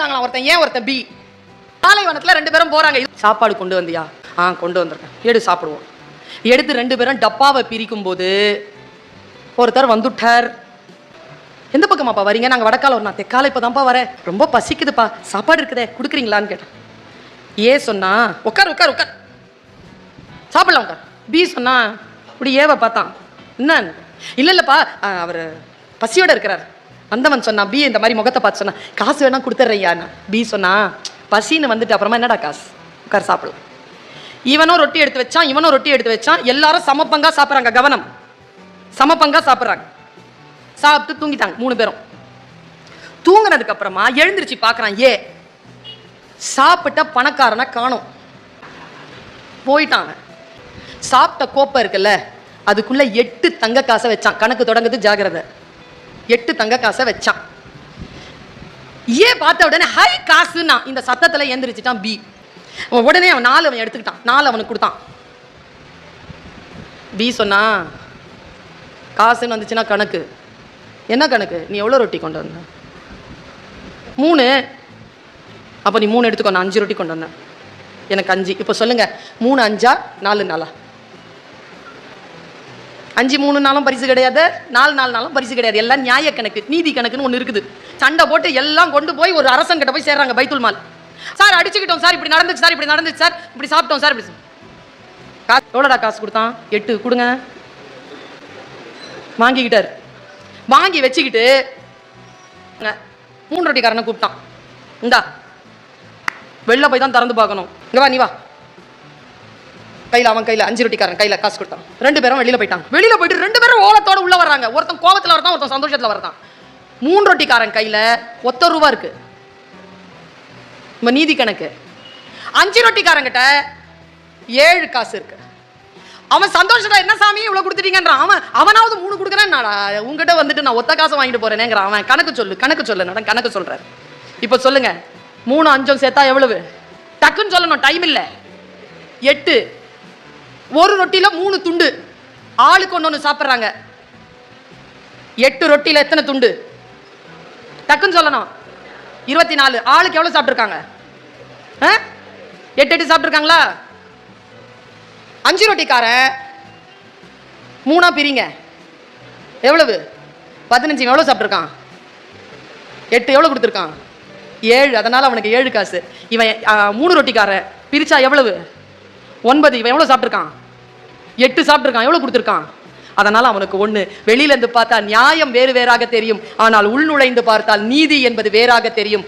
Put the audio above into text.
இருந்தாங்களா ஒருத்தன் ஏன் ஒருத்தன் பி. பாலைவனத்துல 2 பேரும் போறாங்க. சாப்பாடு கொண்டு வந்தியா? கொண்டு வந்திருக்கேன். எடு சாப்பிடுவோம். எடுத்து 2 பேரும் டப்பாவை பிரிக்கும் போது ஒருத்தர் வந்துட்டார். எந்த பக்கமாப்பா வரீங்க? நாங்கள் வடக்கால ஒரு, நான் தெக்கால இப்போதான்ப்பா வரேன், ரொம்ப பசிக்குதுப்பா, சாப்பாடு இருக்குதே கொடுக்குறீங்களான்னு கேட்டேன். ஏ சொன்னா உட்கார் உட்கார் உட்கார் சாப்பிடலாம் உட்கார். பி சொன்னா இப்படி ஏவ பார்த்தான். என்ன? இல்லைப்பா அவர் பசியோட இருக்கிறார். வந்தவன் சொன்னா பி இந்த மாதிரி முகத்தை பார்த்து சொன்னா காசு வேணா கொடுத்துட்றையான்னு. பி சொன்னா பசின்னு வந்துட்டு அப்புறமா என்னடா காசு, உட்கார் சாப்பிடலாம். இவனும் ரொட்டி எடுத்து வச்சான், இவனும் ரொட்டி எடுத்து வச்சான். எல்லாரும் சமப்பங்கா சாப்பிட்றாங்க. கவனம், சமப்பங்கா சாப்பிட்றாங்க. சாப்பிட்டு தூங்கிட்டாங்க 3 பேரும். தூங்கினதுக்கு அப்புறமா எழுந்திருச்சு பார்க்கறான். சாப்பிட்ட பணக்காரனை காணோம், போயிட்டாங்க. சாப்பிட்ட கோப்பை இருக்குல்ல, அதுக்குள்ள 8 தங்க காசை வச்சான். கணக்கு தொடங்குது, ஜாகிரதை. 8 தங்க காசை வச்சான். பார்த்த உடனே ஹை காசுன்னா இந்த சத்தத்துல எந்திரிச்சிட்டான் பி. உடனே அவன் 4 அவன் எடுத்துக்கிட்டான். 4 அவனுக்கு கொடுத்தான். பி சொன்னா காசுன்னு வந்துச்சுன்னா கணக்கு. என்ன கணக்கு? நீ எவ்வளோ ரொட்டி கொண்டு வந்த? 3. அப்போ நீ 3 எடுத்துக்கோ, நான் 5 ரொட்டி கொண்டு வந்தேன், எனக்கு 5. இப்போ சொல்லுங்க, 3 5 4 4? 5 3 நாளும் பரிசு கிடையாது, 4 4 நாளும் பரிசு கிடையாது. எல்லாம் நியாய கணக்கு, நீதி கணக்குன்னு ஒன்று இருக்குது. சண்டை போட்டு எல்லாம் கொண்டு போய் ஒரு அரசன் கிட்ட போய் சேர்றாங்க, பைத்துல் மால். சார் அடிச்சுக்கிட்டோம் சார், இப்படி நடந்துச்சு சார், இப்படி நடந்துச்சு சார், இப்படி சாப்பிட்டோம் சார், இப்படி. காசு எவ்வளோடா காசு கொடுத்தான்? 8 கொடுங்க. வாங்கிக்கிட்டார். வாங்கி வச்சுக்கிட்டு 3 ரொட்டிக்காரனை கூப்பிட்டான். இந்தா வெளில போய் தான் திறந்து பார்க்கணும், இங்க வா, நீ வா. கையில் அவன் கையில் 5 ரொட்டிக்காரன் கையில் காசு கொடுத்தான். 2 பேரும் வெளியில போயிட்டாங்க. வெளியில போயிட்டு 2 பேரும் ஓலத்தோட உள்ள வர்றாங்க. ஒருத்தன் கோபத்தில் வரதான், ஒருத்தன் சந்தோஷத்தில் வரதான். 3 ரொட்டிக்காரன் கையில் ₹1 இருக்கு, நீதி கணக்கு. 5 ரொட்டிக்காரங்கிட்ட 7 காசு இருக்கு. அவன் சந்தோஷத்துல என்ன சாமி இவ்வளவு கொடுத்துட்டீங்கன்றான். அவனாவது 3 கொடுக்குறேன், உங்ககிட்ட வந்துட்டு நான் ஒத்த காசை வாங்கிட்டு போறேனேங்கிறான். அவன் கணக்கு சொல்லு கணக்கு சொல்லு நட கணக்கு சொல்றாரு. இப்ப சொல்லுங்க, 3 5 சேர்த்தா எவ்வளவு? டக்குன்னு சொல்லணும், டைம் இல்ல. 8. ஒரு ரொட்டியில 3 துண்டு, ஆளுக்கு ஒண்ணு சாப்பிட்றாங்க. 8 ரொட்டியில எத்தனை துண்டு? டக்குன்னு சொல்லணும். 24. ஆளுக்கு எவ்வளவு சாப்பிட்டுருக்காங்க? 8 8 சாப்பிட்டுருக்காங்களா? 5 ரொட்டிக்காரன் 3 பிரிங்க, எவ்வளவு? 15. எவ்வளவு சாப்பிட்டுருக்கான்? 8. எவ்வளவு கொடுத்துருக்கான்? 7. அதனால அவனுக்கு 7 காசு. இவன் 3 ரொட்டிக்காரன் பிரிச்சா எவ்வளவு? 9. இவன் எவ்வளவு சாப்பிட்டுருக்கான்? 8 சாப்பிட்டுருக்கான். எவ்வளவு கொடுத்துருக்கான்? அதனால அவனுக்கு 1. வெளியில இருந்து பார்த்தா நியாயம் வேறு வேறாக தெரியும், ஆனால் உள்நுழைந்து பார்த்தால் நீதி என்பது வேறாக தெரியும்.